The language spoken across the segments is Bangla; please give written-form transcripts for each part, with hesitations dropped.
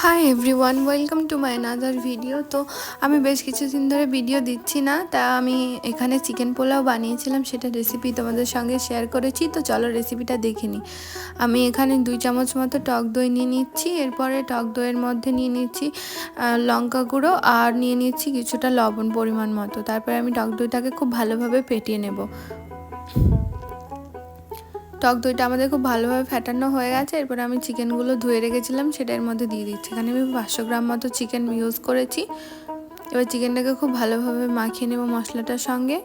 Hi everyone, welcome to my another video. তো আমি বেশ কিছুদিন ধরে ভিডিও দিচ্ছি না, তা আমি এখানে চিকেন পোলাও বানিয়েছিলাম, সেটা রেসিপি তোমাদের সঙ্গে শেয়ার করেছি। তো চলো রেসিপিটা দেখে নিই। আমি এখানে 2 চামচ মতো টক দই নিয়ে নিচ্ছি। এরপরে টক দইয়ের মধ্যে নিয়ে নিচ্ছি লঙ্কা গুঁড়ো আর নিয়ে নিচ্ছি কিছুটা লবণ পরিমাণ মতো। তারপরে আমি টক দইটাকে খুব ভালোভাবে ফেটিয়ে নেব। টক দইটা আমাদের খুব ভালোভাবে ফেটানো হয়ে গেছে। এরপরে আমি চিকেনগুলো ধুয়ে রেখেছিলাম, সেটা এর মধ্যে দিয়ে দিচ্ছি। এখানে আমি 500 গ্রাম মতো চিকেন ইউজ করেছি। এবার চিকেনটাকে খুব ভালোভাবে মাখিয়ে নেব মশলাটার সঙ্গে,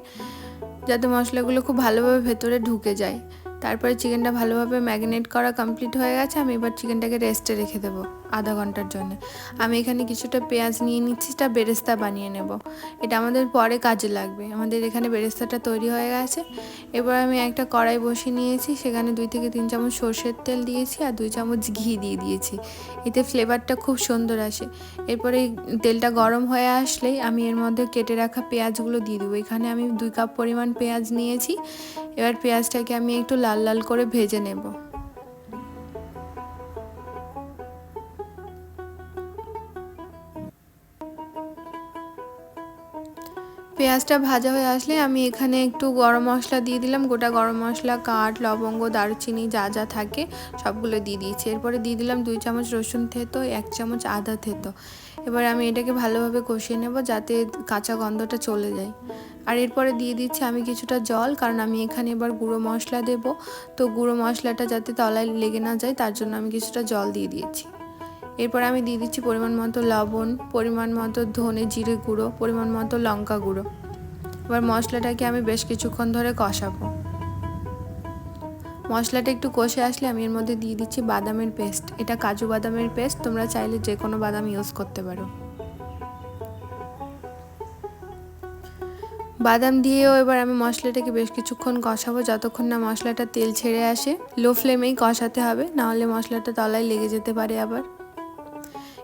যাতে মশলাগুলো খুব ভালোভাবে ভেতরে ঢুকে যায়। তারপরে চিকেনটা ভালোভাবে ম্যারিনেট করা কমপ্লিট হয়ে গেছে। আমি এবার চিকেনটাকে রেস্টে রেখে দেবো আধা ঘন্টার জন্য। আমি এখানে কিছুটা পেঁয়াজ নিয়ে নিচ্ছি, সেটা বেরেস্তা বানিয়ে নেব। এটা আমাদের পরে কাজে লাগবে। আমাদের এখানে বেরেস্তাটা তৈরি হয়ে গেছে। এবার আমি একটা কড়াই বসিয়ে নিয়েছি, সেখানে 2 থেকে 3 চামচ সর্ষের তেল দিয়েছি আর 2 চামচ ঘি দিয়ে দিয়েছি। এতে ফ্লেভারটা খুব সুন্দর আসে। এরপরে তেলটা গরম হয়ে আসলেই আমি এর মধ্যে কেটে রাখা পেঁয়াজগুলো দিয়ে দেবো। এখানে আমি 2 কাপ পরিমাণ পেঁয়াজ নিয়েছি। এবার পেঁয়াজটাকে আমি একটু লাল লাল করে ভেজে নেব। পেঁয়াজটা ভাজা হয়ে আসলে আমি এখানে একটু গরম মশলা দিয়ে দিলাম। গোটা গরম মশলা, কাঠ, লবঙ্গ, দারুচিনি যা যা থাকে সবগুলো দিয়ে দিয়েছি। এরপরে দিয়ে দিলাম 2 চামচ রসুন থেতো, 1 চামচ আদা থেতো। এবার আমি এটাকে ভালোভাবে কষিয়ে নেব, যাতে কাঁচা গন্ধটা চলে যায়। আর এরপরে দিয়ে দিচ্ছি আমি কিছুটা জল, কারণ আমি এখানে এবার গুঁড়ো মশলা দেব। তো গুঁড়ো মশলাটা যাতে তলায় লেগে না যায়, তার জন্য আমি কিছুটা জল দিয়ে দিয়েছি। এরপর আমি দিয়ে দিচ্ছি পরিমাণ মতো লবণ, পরিমাণ মতো ধনে জিরে গুঁড়ো, পরিমাণ মতো লঙ্কা গুঁড়ো। এবার মশলাটাকে আমি বেশ কিছুক্ষণ ধরে কষাবো। মশলাটা একটু কষে আসলে আমি এর মধ্যে দিয়ে দিচ্ছি বাদামের পেস্ট। এটা কাজু বাদামের পেস্ট, তোমরা চাইলে যে কোনো বাদাম ইউজ করতে পারো। বাদাম দিয়েও এবার আমি মশলাটাকে বেশ কিছুক্ষণ কষাবো, যতক্ষণ না মশলাটা তেল ছেড়ে আসে। লো ফ্লেমেই কষাতে হবে, নাহলে মশলাটা তলায় লেগে যেতে পারে আবার।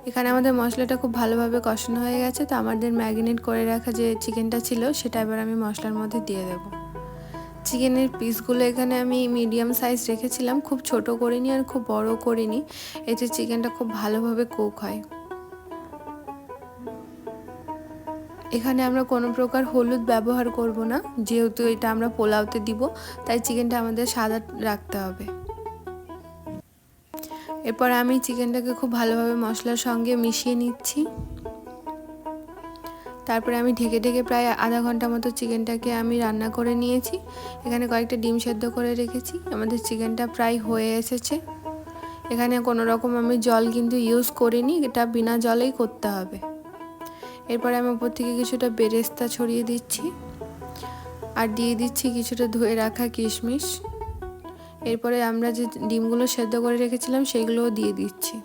এখানে আমাদের মশলাটা খুব ভালোভাবে কষানো হয়ে গেছে। তো আমাদের ম্যারিনেট করে রাখা যে চিকেনটা ছিল, সেটা এবার আমি মশলার মধ্যে দিয়ে দেবো। চিকেনের পিসগুলো এখানে আমি মিডিয়াম সাইজ রেখেছিলাম, খুব ছোট করিনি আর খুব বড় করিনি। এতে চিকেনটা খুব ভালোভাবে কুক হয়। এখানে আমরা কোনো প্রকার হলুদ ব্যবহার করব না, যেহেতু এটা আমরা পোলাওতে দিব, তাই চিকেনটা আমাদের সাদা রাখতে হবে। এরপর আমি চিকেনটাকে খুব ভালোভাবে মশলার সঙ্গে মিশিয়ে নিচ্ছি। তারপরে আমি ঢেকে ঢেকে প্রায় আধা ঘন্টা মতো চিকেনটাকে আমি রান্না করে নিয়েছি। এখানে কয়েকটা ডিম সেদ্ধ করে রেখেছি। আমাদের চিকেনটা প্রায় হয়ে এসেছে। এখানে কোনো রকম আমি জল কিন্তু ইউজ করিনি, এটা বিনা জলেই করতে হবে। এরপরে আমি উপর থেকে কিছুটা বেরেস্তা ছড়িয়ে দিচ্ছি আর দিয়ে দিচ্ছি কিছুটা ধুয়ে রাখা কিশমিশ। এরপরে আমরা যে ডিমগুলো সেদ্ধ করে রেখেছিলাম সেগুলোও দিয়ে দিচ্ছি।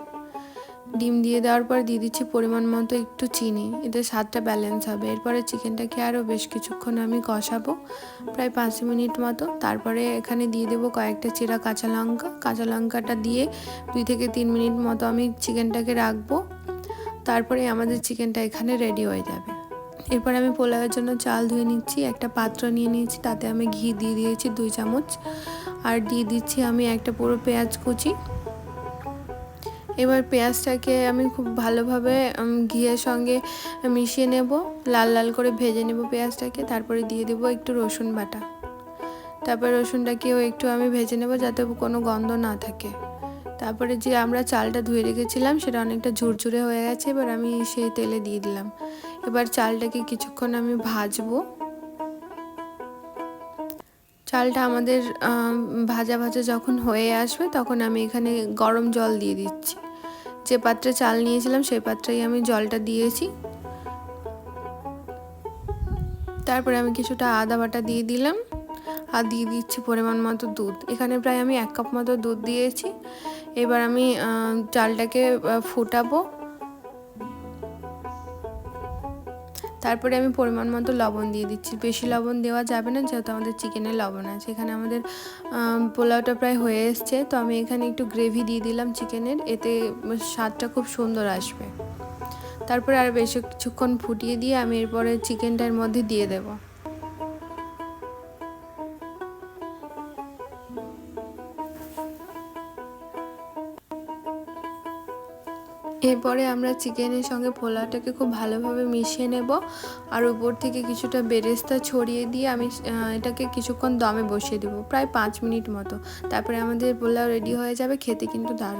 ডিম দিয়ে দেওয়ার পর দিয়ে দিচ্ছি পরিমাণ মতো একটু চিনি, এতে স্বাদটা ব্যালেন্স হবে। এরপরে চিকেনটাকে আরও বেশ কিছুক্ষণ আমি কষাবো, প্রায় 5 মিনিট মতো। তারপরে এখানে দিয়ে দেবো কয়েকটা চিরা কাঁচা লঙ্কা। কাঁচা লঙ্কাটা দিয়ে 2 থেকে 3 মিনিট মতো আমি চিকেনটাকে রাখবো। তারপরে আমাদের চিকেনটা এখানে রেডি হয়ে যাবে। এরপর আমি পোলাওয়ের জন্য চাল ধুয়ে নিচ্ছি। একটা পাত্র নিয়ে নিয়েছি, তাতে আমি ঘি দিয়ে দিয়েছি 2 চামচ আর দিয়ে দিচ্ছি আমি একটা পুরো পেঁয়াজ কুচি। এবার পেঁয়াজটাকে আমি খুব ভালোভাবে ঘিয়ের সঙ্গে মিশিয়ে নেব, লাল লাল করে ভেজে নেব পেঁয়াজটাকে। তারপরে দিয়ে দেবো একটু রসুন বাটা। তারপর রসুনটাকেও একটু আমি ভেজে নেব, যাতে কোনো গন্ধ না থাকে। তারপরে যে আমরা চালটা ধুয়ে রেখেছিলাম, সেটা অনেকটা ঝুরঝুরে হয়ে গেছে। এবার আমি সেই তেলে দিয়ে দিলাম। এবার চালটাকে কিছুক্ষণ আমি ভাজবো। চালটা আমাদের ভাজা ভাজা যখন হয়ে আসবে, তখন আমি এখানে গরম জল দিয়ে দিচ্ছি। যে পাত্রে চাল নিয়েছিলাম সেই পাত্রেই আমি জলটা দিয়েছি। তারপরে আমি কিছুটা আদা বাটা দিয়ে দিলাম আর দিয়ে দিচ্ছি পরিমাণ মতো দুধ। এখানে প্রায় আমি 1 কাপ মতো দুধ দিয়েছি। এবার আমি চালটাকে ফুটাবো। তারপরে আমি পরিমাণ মতো লবণ দিয়ে দিচ্ছি। বেশি লবণ দেওয়া যাবে না, যেহেতু আমাদের চিকেনে লবণ আছে। এখানে আমাদের পোলাওটা প্রায় হয়ে এসছে। তো আমি এখানে একটু গ্রেভি দিয়ে দিলাম চিকেনের, এতে স্বাদটা খুব সুন্দর আসবে। তারপরে আর বেশ কিছুক্ষণ ফুটিয়ে দিয়ে আমি এরপরে চিকেনটার মধ্যে দিয়ে দেব। এরপরে আমরা চিকেনের সঙ্গে পোলাওটাকে খুব ভালোভাবে মিশিয়ে নেব আর উপর থেকে কিছুটা বেরেস্তা ছড়িয়ে দিয়ে আমি এটাকে কিছুক্ষণ দমে বসিয়ে দেবো, প্রায় 5 মিনিট মতো। তারপরে আমাদের পোলাও রেডি হয়ে যাবে, খেতে কিন্তু দারুণ।